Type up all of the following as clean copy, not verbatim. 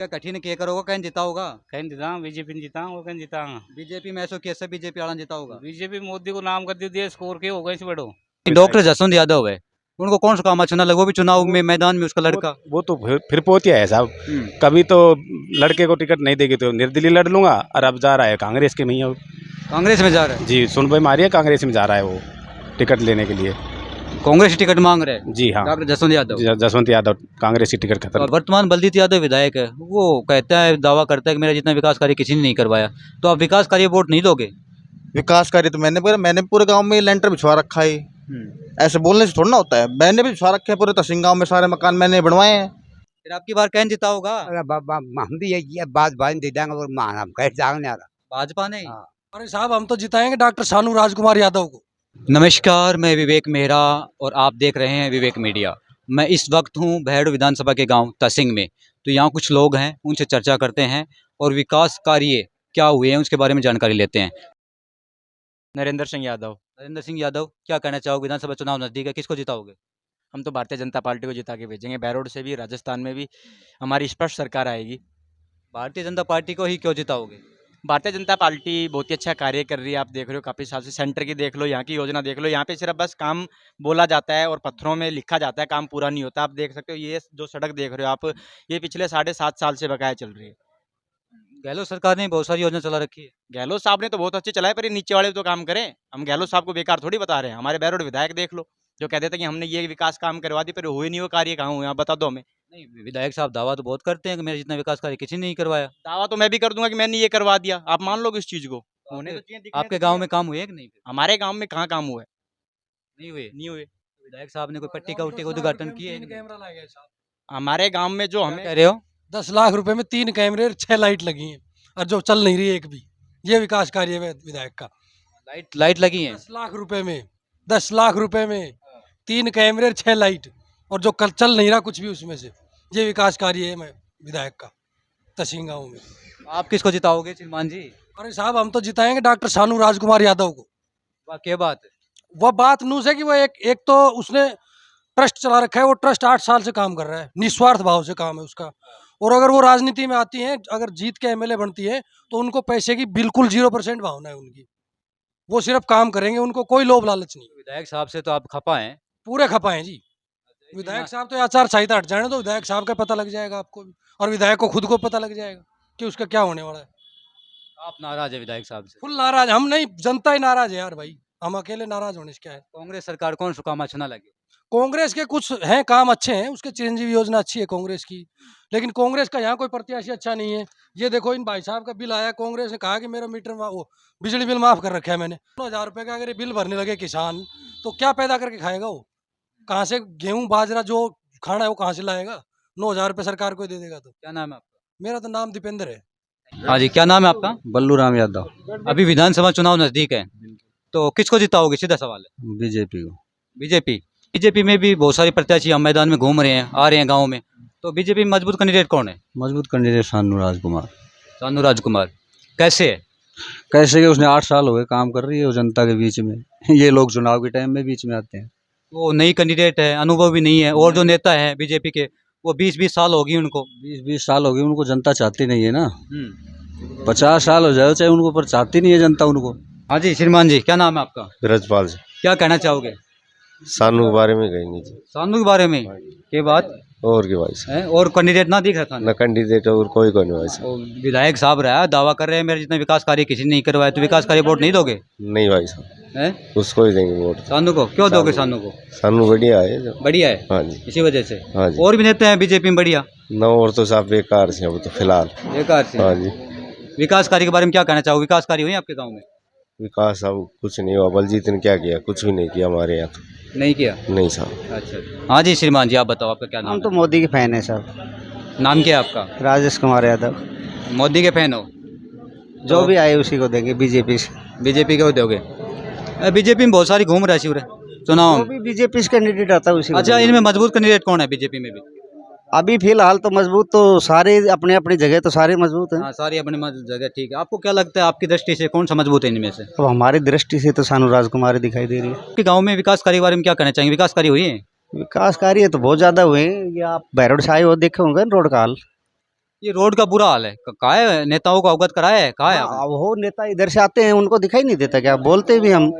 क्या कठिन के करोगे कहीं जीता होगा? कहीं जीता बीजेपी ने जीता वो कहीं जीता बीजेपी में ऐसो कैसे बीजेपी वाला जीता होगा? बीजेपी मोदी को नाम कर दिया स्कोर के हो गए इस बड़ो डॉक्टर जसवंत यादव है, उनको कौन सा काम अच्छा ना लगा? वो भी चुनाव में मैदान में उसका लड़का। वो तो फिर पोतिया है साहब। कभी तो लड़के को टिकट नहीं देगी तो निर्दलीय लड़ लूंगा, और अब जा रहा है कांग्रेस के में ही अब। कांग्रेस में जा रहा है? जी सुनवाई मारी है, कांग्रेस में जा रहा है वो टिकट लेने के लिए। कांग्रेस टिकट मांग रहे हैं? जी हाँ, डॉक्टर जसवंत यादव। जसवंत यादव कांग्रेस की टिकट खत्म। और वर्तमान बलजीत यादव विधायक है, वो कहता है, दावा करता है कि मेरा जितना विकास कार्य किसी ने नहीं करवाया। तो आप विकास कार्य वोट नहीं दोगे? विकास कार्य तो मैंने पूरे गांव में लेंटर बिछवा रखा है। ऐसे बोलने से थोड़ा ना होता है, मैंने भी बिछवा रखे हैं पूरे तहसील गांव में, सारे मकान मैंने बनवाए हैं। फिर आपकी बार कौन जीता होगा? हम भी ये बात दे देंगे और मान हम कह जाएंगे यार। भाजपा नहीं? अरे साहब हम तो जिताएंगे डॉक्टर सानू राजकुमार यादव को। नमस्कार, मैं विवेक मेहरा और आप देख रहे हैं विवेक मीडिया। मैं इस वक्त हूं भैरव विधानसभा के गांव तसिंग में। तो यहाँ कुछ लोग हैं, उनसे चर्चा करते हैं और विकास कार्य क्या हुए हैं उसके बारे में जानकारी लेते हैं। नरेंद्र सिंह यादव। नरेंद्र सिंह यादव, क्या कहना चाहोगे? विधानसभा चुनाव नजदीक है, किसको जिताओगे? हम तो भारतीय जनता पार्टी को जिता के भेजेंगे। बैरोड से भी, राजस्थान में भी हमारी स्पष्ट सरकार आएगी। भारतीय जनता पार्टी को ही क्यों जिताओगे? भारतीय जनता पार्टी बहुत ही अच्छा कार्य कर रही है। आप देख रहे हो काफ़ी साल से, सेंटर की देख लो, यहाँ की योजना देख लो। यहाँ पे सिर्फ बस काम बोला जाता है और पत्थरों में लिखा जाता है, काम पूरा नहीं होता। आप देख सकते हो ये जो सड़क देख रहे हो आप, ये पिछले 7.5 साल से बकाया चल रही है। गहलोत सरकार ने बहुत सारी योजना चला रखी है। गहलोत साहब ने तो बहुत अच्छे चलाए, पर ये नीचे वाले तो काम करें। हम गहलोत साहब को बेकार थोड़ी बता रहे हैं। हमारे बैरोड विधायक देख लो, जो कहते थे कि हमने ये विकास काम करवा दी, पर हुए नहीं। वो कार्य कहाँ हुए आप बता दो हमें। नहीं, विधायक साहब दावा तो बहुत करते हैं कि मेरा जितना विकास कार्य किसी ने नहीं करवाया। दावा तो मैं भी कर दूंगा कि मैंने ये करवा दिया, आप मान लो इस चीज को। होने तो चाहिए, दिखने आपके तो गांव चाहिए। में काम हुए कि नहीं? हमारे गांव में कहाँ काम हुआ है? नहीं हुए? नहीं हुए। विधायक साहब ने कोई पट्टी का उट्टी का उद्घाटन किए? कैमरा लगाया साहब। हमारे गांव में जो क्या हमें कह रहे हो? 10 लाख रुपए में 3 कैमरे और 6 लाइट लगी हैं और जो चल नहीं रही है एक भी। ये विकास कार्य है विधायक का। लाइट लगी है? 10 लाख रुपए में, 10 लाख रुपए में 3 कैमरे और 6 लाइट, और जो कल चल नहीं रहा कुछ भी उसमें से। ये विकास कार्य है मैं विधायक का तहसील गाँव में। आप किसको जिताओगे श्रीमान जी? अरे साहब हम तो जिताएंगे डॉक्टर सानू राजकुमार यादव को। वाह, क्या बात है। वह बात नूस है कि वो एक तो उसने ट्रस्ट चला रखा है। वो ट्रस्ट 8 साल से काम कर रहा है, निस्वार्थ भाव से काम है उसका। और अगर वो राजनीति में आती हैं, अगर जीत के एमएलए बनती है, तो उनको पैसे की बिल्कुल 0% भावना है उनकी। वो सिर्फ काम करेंगे, उनको कोई लोभ लालच नहीं। विधायक साहब से तो आप खपा हैं? पूरे खपा हैं जी। विधायक साहब तो आचार संहिता हट जाने तो विधायक साहब का पता लग जाएगा आपको भी, और विधायक को खुद को पता लग जाएगा कि उसका क्या होने वाला है। आप नाराज है विधायक साहब से? फुल नाराज हम नहीं, जनता ही नाराज है यार भाई। हम अकेले नाराज होने से क्या है। कांग्रेस सरकार कौन सा काम अच्छा ना लगे? कांग्रेस के कुछ हैं काम अच्छे हैं, उसके चिरंजीवी योजना अच्छी है कांग्रेस की, लेकिन कांग्रेस का यहाँ कोई प्रत्याशी अच्छा नहीं है। ये देखो इन भाई साहब का बिल आया, कांग्रेस ने कहा कि मेरा वो बिजली बिल माफ कर रखा है मैंने। 9,000 रुपये का अगर ये बिल भरने लगे किसान, तो क्या पैदा करके खाएगा वो? कहाँ से गेहूं बाजरा जो खाना है वो कहाँ से लाएगा? 9,000 रुपये सरकार को दे देगा तो। क्या नाम है आपका? मेरा तो नाम दीपेंद्र है। हाँ जी, क्या नाम है आपका? बल्लू राम यादव। अभी विधानसभा चुनाव नजदीक है, तो किसको जिताओगे? सीधा सवाल है। बीजेपी को। बीजेपी में भी बहुत सारे प्रत्याशी हम मैदान में घूम रहे हैं, आ रहे हैं गाँव में। तो बीजेपी में मजबूत कैंडिडेट कौन है? मजबूत कैंडिडेट सानू राजकुमार। सानू राजकुमार कैसे है? कैसे कि उसने 8 साल हो गए काम कर रही है वो जनता के बीच में। ये लोग चुनाव के टाइम में बीच में आते हैं। वो नई कैंडिडेट है, अनुभव भी नहीं है। और जो नेता है बीजेपी के, वो 20-20 साल होगी उनको। 20 साल हो गए उनको, जनता चाहती नहीं है ना। 50 साल हो जाए चाहे उनको, पर चाहती नहीं है जनता उनको। हाँ जी श्रीमान जी, क्या नाम है आपका? ब्रजपाल जी। क्या कहना चाहोगे? सानू के बारे में कहीं नहीं जी। सानू के बारे में के बात और के भाई साहब है? और कैंडिडेट ना दिख रहा था न कैंडिडेट और कोई नहीं भाई साहब। वो विधायक साहब रहा, दावा कर रहे हैं मेरे जितना विकास कार्य किसी ने नहीं करवाया। तो विकास कार्य वोट नहीं दोगे? नहीं भाई साहब, हैं? उसको ही देंगे वोट। सानू को क्यों दोगे? सानू को सानू बढ़िया है जो। बढ़िया है। हाँ जी, इसी वजह से। हाँ जी। और भी नेता हैं बीजेपी में बढ़िया? न और तो साहब बेकार से अब तो फिलहाल। बेकार से? हाँ जी। विकास कार्य के बारे में क्या कहना चाहोगे? विकास कार्य हुए आपके गाँव में? विकास अब कुछ नहीं हुआ। बलजीत ने क्या किया? कुछ भी नहीं किया हमारे यहाँ तो। नहीं किया? नहीं साहब। अच्छा। हाँ जी श्रीमान जी, आप बताओ आपका क्या नाम हम है? तो मोदी के फैन है सर। नाम क्या है आपका? राजेश कुमार यादव। मोदी के फैन हो? जो भी आए उसी को देंगे बीजेपी से। बीजेपी को दोगे? बीजेपी में बहुत सारी घूम रहा है शिवरे चुनाव जो में। भी बीजेपी से कैंडिडेट आता है उसी को अच्छा, देंगे। इनमें मजबूत कैंडिडेट कौन है बीजेपी में भी? अभी फिलहाल तो मजबूत तो सारे अपने अपनी जगह तो सारे मजबूत हैं। हाँ, सारी अपनी जगह ठीक है। आपको क्या लगता है, आपकी दृष्टि से कौन सा मजबूत है इनमें से? अब हमारी दृष्टि से तो सानू राजकुमार ही दिखाई दे रही है। आपके गांव में विकास कार्य के बारे में क्या कहना चाहेंगे? विकास कार्य हुई है? विकास कार्य तो बहुत ज्यादा हुए हैं। ये आप बैरोड से आए हो, देखे होंगे रोड का हाल। ये रोड का बुरा हाल है, कहा है नेताओं को अवगत कराया है, कहा है हाँ, आपने? अब वो नेता इधर से आते हैं उनको दिखाई नहीं देता क्या, बोलते भी हम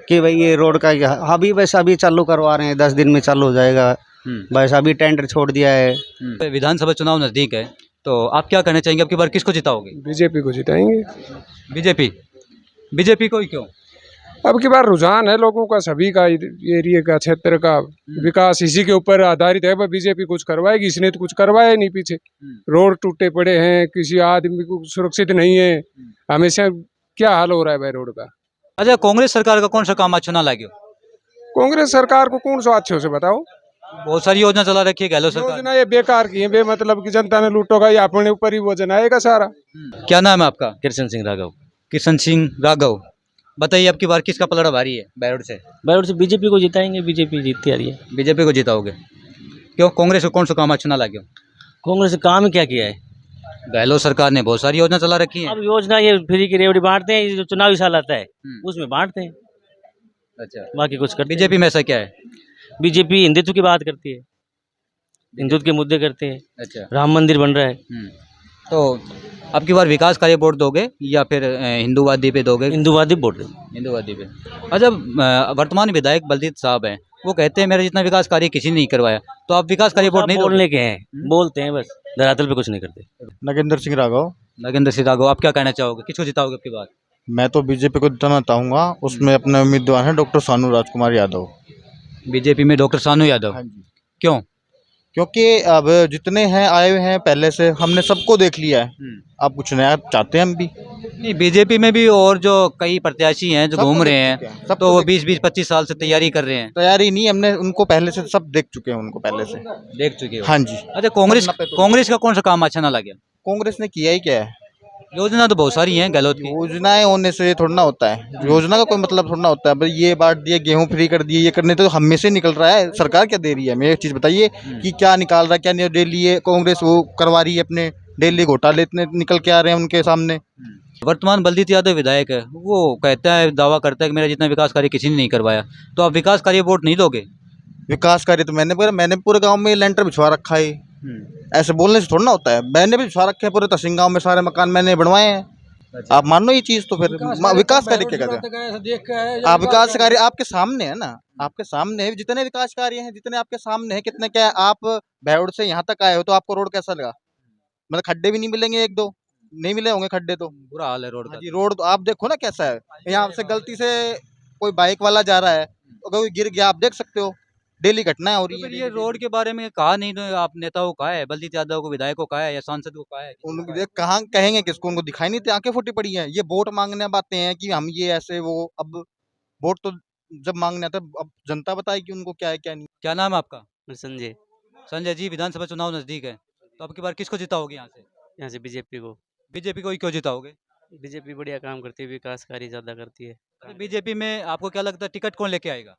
कि भाई ये रोड का अभी वैसा अभी चालू करवा रहे हैं, 10 दिन में चालू हो जाएगा, वैसा अभी टेंडर छोड़ दिया है। विधानसभा चुनाव नजदीक है, तो आप क्या कहना चाहेंगे, अब की बार किसको जिताओगे? बीजेपी को जिताएंगे। बीजेपी? बीजेपी को ही क्यों? अब की बार रुझान है लोगों का, सभी का, एरिया का, क्षेत्र का विकास इसी के ऊपर आधारित है। पर बीजेपी कुछ करवाएगी, इसने तो कुछ करवाया नहीं पीछे। रोड टूटे पड़े हैं, किसी आदमी को सुरक्षित नहीं है, हमेशा क्या हाल हो रहा है भाई रोड का। अच्छा, कांग्रेस सरकार का कौन सा काम अच्छा ना लगे? कांग्रेस सरकार को कौन सा अच्छे से बताओ, बहुत सारी योजना चला रखी है गहलोत सरकार योजना ये बेकार की है, बेमतलब की, जनता ने लूटोगा, ये अपने ऊपर ही वजन आएगा सारा। ने। क्या नाम है आपका? कृष्ण सिंह राघव। किशन सिंह राघव, बताइए अब की बार किसका पलड़ा भारी है बैरोड से? बैरोड से बीजेपी को जिताएंगे, बीजेपी जीतती आ रही है। बीजेपी को जिताओगे? क्यों, कांग्रेस को कौन सा काम अच्छा ना लगे? कांग्रेस ने काम ही क्या किया है? गहलोत सरकार ने बहुत सारी योजना चला रखी है। अब योजना ये फ्री की रेवड़ी बांटते हैं, ये जो चुनावी साल आता है उसमें बांटते हैं, अच्छा, बाकी कुछ करते बीजेपी में ऐसा क्या है? बीजेपी हिंदुत्व की बात करती है, हिंदुत्व के मुद्दे करते हैं, अच्छा, राम मंदिर बन रहा है, तो अब की बार विकास कार्य वोट दोगे या फिर हिंदूवादी पे दोगे? हिंदूवादी वोट दें। हिंदूवादी पे। अच्छा, वर्तमान विधायक बलजीत साहब हैं, वो कहते हैं मेरा जितना विकास कार्य किसी ने नहीं करवाया, तो आप विकास कार्य वोट नहीं दोगे? बोलने के हैं, बोलते हैं बस, धरातल पे कुछ नहीं करते। नगेंद्र सिंह राघव। नागेंद्र सिंह राघव, आप क्या कहना चाहोगे, किसको जिताओगे अब की बार? मैं तो बीजेपी को जिताना चाहूँगा, उसमें अपने उम्मीदवार हैं डॉक्टर सानू राजकुमार यादव। बीजेपी में डॉक्टर सानू यादव? हाँ जी, क्यों? क्योंकि अब जितने हैं आए हुए हैं पहले से, हमने सबको देख लिया है, अब कुछ नया चाहते हैं हम भी। नहीं, बीजेपी में भी और जो कई प्रत्याशी हैं जो सबको घूम रहे देख हैं, चुके हैं, सबको तो वो देख 20-25 साल से तैयारी कर रहे हैं। तैयारी नहीं, हमने उनको पहले से सब देख चुके हैं, उनको पहले से देख चुके हो? हाँ जी। अच्छा, कांग्रेस, 90 तो कांग्रेस का कौन सा काम अच्छा ना लगे? कांग्रेस ने किया ही क्या है? योजना तो बहुत सारी हैं गहलोत की। योजनाएं होने से थोड़ा ना होता है, योजना का कोई मतलब थोड़ा ना होता है। भाई ये बांट दिए, गेहूं फ्री कर दिए, ये करने तो हम में से निकल रहा है, सरकार क्या दे रही है? हमें एक चीज बताइए कि क्या निकाल रहा है, क्या नहीं। डेली ये कांग्रेस वो करवा रही है, अपने डेली घोटाले इतने निकल के आ रहे हैं उनके सामने। वर्तमान बलजीत यादव विधायक है, वो कहता है, दावा करता है कि मेरा जितना विकास कार्य किसी ने नहीं करवाया, तो आप विकास कार्य वोट नहीं दोगे? विकास कार्य तो मैंने पूरे गांव में लेंटर बिछवा रखा है। ऐसे बोलने से थोड़ा ना होता है, मैंने भी बिछवा रखे हैं पूरे तहसील गांव में, सारे मकान मैंने बनवाए हैं। आप मान लो ये चीज, तो फिर विकास कार्य क्या कहते हैं? देख के आए, आप विकास कार्य आपके सामने है ना, आपके सामने है, जितने विकास कार्य हैं, जितने आपके सामने हैं, कितने क्या है। आप भैरोड से यहाँ तक आए हो तो आपको रोड कैसा लगा? मतलब खड्डे भी नहीं मिलेंगे, एक दो नहीं मिले होंगे खड्डे तो। बुरा हाल है रोड हाँ का। जी, रोड तो आप देखो ना कैसा है। यहाँ से गलती से कोई बाइक वाला जा रहा है, अगर कोई गिर गया, आप देख सकते हो, डेली घटनाएं हो रही तो है। फिर ये रोड के बारे में कहा नहीं, तो आप नेताओं को कहा है, बलजीत यादव को, विधायक को कहा है या सांसद को कहा है? उनको देख कहाँ कहेंगे किसको, उनको दिखाई नहीं देती, आंखें फूटी पड़ी हैं। ये वोट मांगने अब आते हैं कि हम ये ऐसे वो, अब वोट तो जब मांगने आते हैं, अब जनता बताएगी उनको क्या है क्या नहीं। क्या नाम है आपका? संजय। संजय जी, विधानसभा चुनाव नजदीक है, तो अब की बार किसको जिताओगे यहाँ से? यहाँ से बीजेपी को। बीजेपी को ही क्यों जिताओगे? बीजेपी बढ़िया काम करती है, विकास कार्य ज्यादा करती है। बीजेपी में आपको क्या लगता है टिकट कौन लेके आएगा?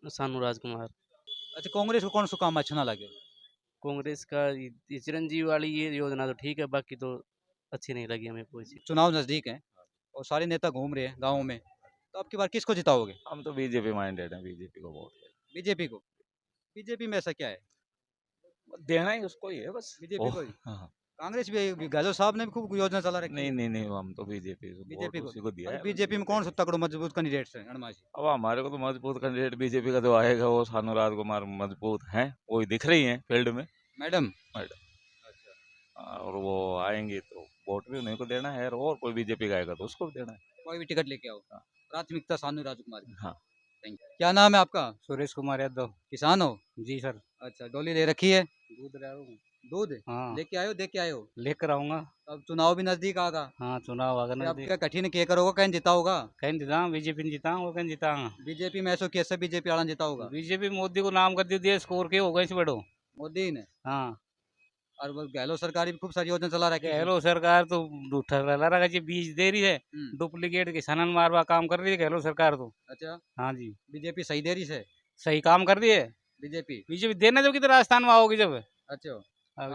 सानू राजकुमार। अच्छा, कांग्रेस को कौन सा काम अच्छा ना लगे? कांग्रेस का ये चिरंजीवी वाली ये योजना तो ठीक है, बाकी तो अच्छी नहीं लगी हमें कोई सी। चुनाव नजदीक है और सारे नेता घूम रहे हैं गाँव में, तो अब की बार किसको जिताओगे? हम तो बीजेपी माइंडेड हैं, बीजेपी को वोट बीजेपी को? बीजेपी में ऐसा क्या है? देना ही उसको ही है बस। बीजेपी को ही? हाँ। कांग्रेस भी, गहलोत साहब ने भी खूब योजना चला रखी है। नहीं, हम तो बीजेपी बीजेपी को? उसी को दिया है। बीजेपी में कौन सा तगड़ो मजबूत कैंडिडेट है अणमाजी? अब हमारे को तो मजबूत कैंडिडेट बीजेपी का जो आएगा वो सानू राजकुमार मजबूत हैं, वो दिख रही हैं फील्ड में मैडम? और वो आएंगे तो वोट भी उन्हीं को देना है, और कोई बीजेपी का आएगा तो उसको भी देना है। कोई भी टिकट लेके आओ, प्राथमिकता सानू राजकुमार की। हाँ। Thank you. क्या नाम है आपका? सुरेश कुमार यादव। किसान हो? जी सर। अच्छा, डोली ले रखी है? दूध रहा हूँ। दूध हाँ, लेके आयो, दे के आयो? लेकर आऊंगा। अब चुनाव भी नजदीक आगा, हाँ, चुनाव आगा फिर अब नजदीक। क्या कठिन के करोगा, कहीं जिता होगा? कहीं जिता बीजेपी ने जिता वो कहीं जिता। बीजेपी में ऐसो कैसे बीजेपी आड़ा जिता होगा? बीजेपी मोदी को नाम कर दिया, स्कोर के हो गए इस बड़ो। मोदी ने, हाँ, और वो गहलोत सरकार भी खूब सारी योजना चला रखी है। गहलोत सरकार तो ठहरा रहा है, बीज दे रही है, डुप्लीकेट किसानन मारवा काम कर रही है गहलोत सरकार तो। अच्छा, हाँ जी, बीजेपी सही देरी से? सही काम कर रही है बीजेपी? बीजेपी। देना जो किधर राजस्थान में आओगी जब। अच्छा, अब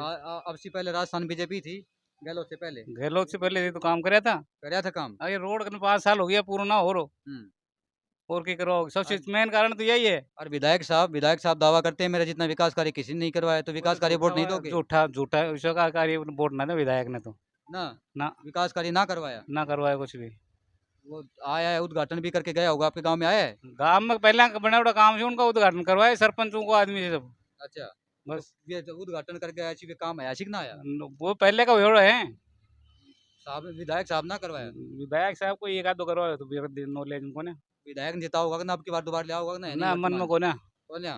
अब से पहले राजस्थान बीजेपी थी, गहलोत से पहले गहलोत से पहले ये तो काम कराया था। कराया था काम। अब ये रोड का 5 साल हो गया पूरा ना हो रो। और क्या करवाओगे? सबसे मेन कारण तो यही है। और विधायक साहब दावा करते हैं मेरा जितना विकास कार्य किसी ने नहीं करवाया, तो विकास कार्य वोट नहीं दोगे? झूठा झूठा उसका कार्य वोट ना दो विधायक ने तो ना विकास कार्य ना करवाया। ना करवाया कुछ भी। वो आया है, उद्घाटन भी करके गया होगा, आपके गांव में आया है? गांव में पहले बड़ा बड़ा काम है उनका उद्घाटन करवाया सरपंचों को आदमी से सब। अच्छा, बस ये जो उद्घाटन करके आया वे काम आया ना आया? वो पहले का हो है। साहब विधायक साहब ना करवाया? विधायक साहब को एक आध दो करवाया तो नॉलेज उनको ना। विधायक ने जिता होगा ना, अब की बार दोबारा लिया होगा ना मन में को ना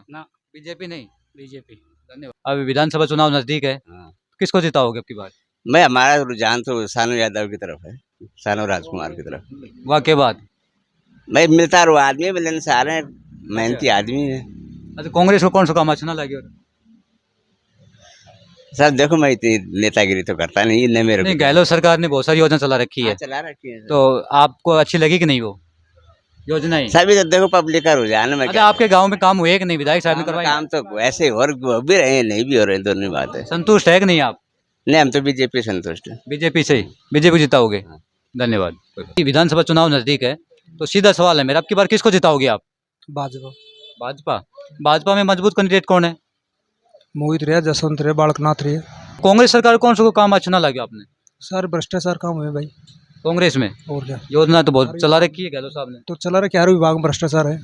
ना बीजेपी नहीं। बीजेपी। धन्यवाद। अभी विधानसभा चुनाव नजदीक है, किसको जिताओगे अब की बार? मैं हमारा रुझान तो सानू यादव की तरफ है, सानू राजकुमार की तरफ। वाह के बाद मैं मिलता रो आदमी मिलनसार है, मेहनती आदमी है। अच्छा, कांग्रेस को कौन सा काम अच्छा ना लगे? सर देखो मैं इतनी नेतागिरी तो करता नहीं, ने मेरे नहीं, गहलोत सरकार ने बहुत सारी योजना चला रखी है, चला रखी है तो आपको अच्छी लगी कि नहीं वो योजनाएं? सभी तो देखो पब्लिक का रुझान है। अच्छा, आपके गांव में काम हुए कि नहीं? विधायक साहब ने करवाया? काम तो ऐसे और भी रहे नहीं भी हो रहे, दोनों बात है। संतुष्ट है कि नहीं आप? नहीं, हम तो बीजेपी संतुष्ट है। बीजेपी से ही, बीजेपी जिताओगे? धन्यवाद। विधानसभा चुनाव नजदीक है, तो सीधा सवाल है मेरा, अब की बार किसको जिताओगे आप? भाजपा। भाजपा में मजबूत कैंडिडेट कौन है? मोहित रहे, जसवंत रहे, बालकनाथ रहे। कांग्रेस सरकार कौन सा काम अच्छा ना लगे आपने? सर भ्रष्टाचार काम हुए भाई। कांग्रेस में और क्या योजना तो बहुत चला रखी है गहलोत साहब ने। तो चला रहा, हर विभाग में भ्रष्टाचार है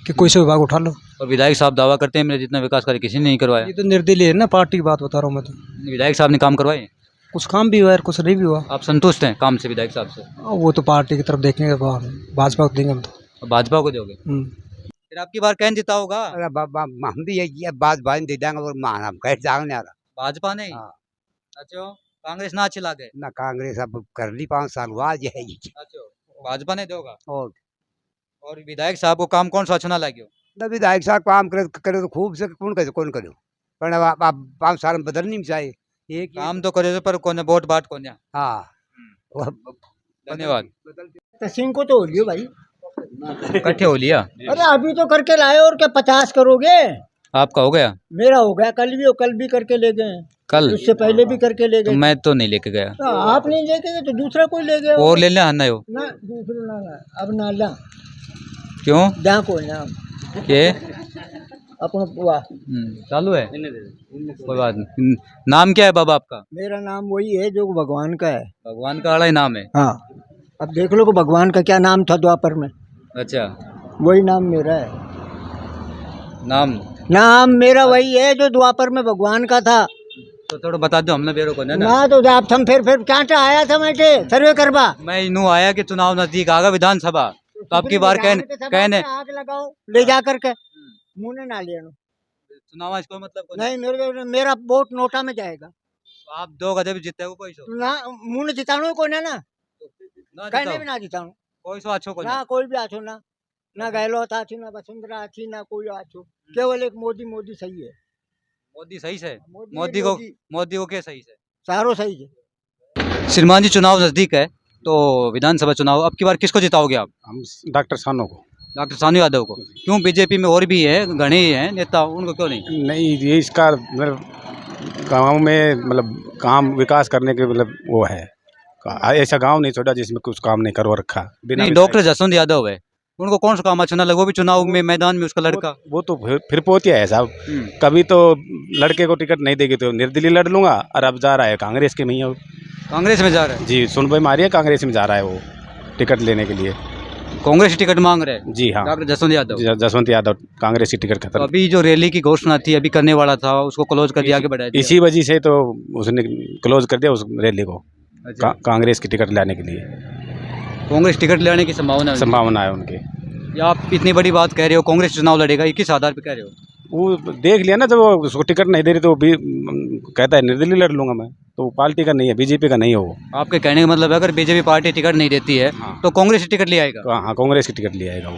कि कोई से विभाग उठा लो। और विधायक साहब दावा करते हैं मेरा जितना विकास कार्य किसी ने नहीं करवाया। ये तो निर्दलीय है ना, पार्टी की बात बता रहा हूँ मैं तो। विधायक साहब ने काम करवाए? कुछ काम भी हुआ है, कुछ नहीं भी हुआ। आप संतुष्ट हैं काम से विधायक साहब से? वो तो पार्टी की तरफ देखेंगे, भाजपा को देंगे हम तो। भाजपा को दोगे? फिर आपकी बार कौन जिता होगा? हम भी ये बात दे देंगे और मान हम कह जाएंगे यार। भाजपा नहीं? अच्छा, कांग्रेस ना अच्छी लागे? ना कांग्रेस अब कर ली 5 साल हुआ आज है। अच्छा, भाजपा ने दोगा? और विधायक साहब को काम कौन सा अच्छा ना लगे? विधायक साहब काम करे तो खूब से कौन करो, पर अब 5 साल में बदल नहीं चाहिए। एक काम तो करे पर कौन वोट बाट कौन? हाँ, धन्यवाद। तहसीन को तो हो लियो भाई। इकट्ठे हो लिया? अरे अभी तो करके लाए, और क्या 50 करोगे? आपका हो गया? मेरा हो गया, कल भी करके ले गए। कल? उससे पहले भी करके ले तो गए। मैं तो नहीं लेके गया। तो आप नहीं लेके गए तो दूसरा कोई ले गया और ले लिया ना? हो ना, दूसरा ना, अब ना ला। क्यों? जा को ना ये अपना पुआ चालू है, कोई बात नहीं। नाम क्या है बाबा आपका? मेरा नाम वही है जो भगवान का है। भगवान का आड़ा ही नाम है? हाँ, अब देख लो कि भगवान का क्या नाम था द्वापर में। अच्छा, वही नाम मेरा है। नाम मेरा वही है जो द्वापर में भगवान का था। तो थोड़ा बता दो हमने बेरो को ना तो आप थम फिर क्या आया था मैं सर्वे करवा। मैं इनू आया कि चुनाव नजदीक आगा विधानसभा, तो आपकी बार कहने आग लगाओ ले जा करके मुँह ना लिया चुनाव आज कोई मतलब नहीं। मेरा वोट नोटा में जाएगा। आप 2 गधे भी जीते हो कोई सो ना, मुँह जिताणु को ना कहने भी ना ना जिताणु कोई सो अच्छो को ना, कोई भी आछो ना गहलोत आछी, ना वसुंधरा आछी, ना कोई आछो। केवल एक मोदी सही है। मोदी सही से? मोदी को क्या सही से? सारो सही है। श्रीमान जी, चुनाव नजदीक है, तो विधानसभा चुनाव अब की बार किसको जिताओगे आप? हम डॉक्टर सानू को। डॉक्टर सानू यादव को? क्यों? बीजेपी में और भी है, घने हैं नेता, उनको क्यों नहीं? नहीं, ये इसका गांव में मतलब काम विकास करने के मतलब वो है, ऐसा गांव नहीं छोड़ा जिसमें कुछ काम नहीं करवा रखा। नहीं, डॉक्टर जसवंत यादव है, उनको कौन सा काम अच्छा ना लगा? वो भी चुनाव में मैदान में उसका लड़का। वो तो फिर पोतिया है साहब। कभी तो लड़के को टिकट नहीं देगी तो निर्दलीय लड़ लूंगा, और अब जा रहा है कांग्रेस के में ही। कांग्रेस में जा रहा है? जी, सुन भाई मारिए, कांग्रेस में जा रहा है वो टिकट लेने के लिए। कांग्रेस टिकट मांग रहे हैं? जी हाँ, डॉक्टर जसवंत यादव कांग्रेस की टिकट तो खत्म। अभी जो रैली की घोषणा थी, अभी करने वाला था, उसको क्लोज कर दिया, आगे बढ़ा दिया। इसी वजह से तो उसने क्लोज कर दिया उस रैली को। अच्छा। कांग्रेस की टिकट लेने के लिए कांग्रेस टिकट लेने की संभावना है उनकी। या आप इतनी बड़ी बात कह रहे हो कांग्रेस चुनाव लड़ेगा, ये किस आधार पे कह रहे हो? वो देख लिया ना, जब वो उसको टिकट नहीं दे रही तो भी कहता है निर्दलीय लड़ लूंगा मैं, तो वो पार्टी का नहीं है, बीजेपी का नहीं है वो। आपके कहने का मतलब है अगर बीजेपी पार्टी टिकट नहीं देती है तो कांग्रेस टिकट ले आएगा? हाँ, कांग्रेस की टिकट ले आएगा वो।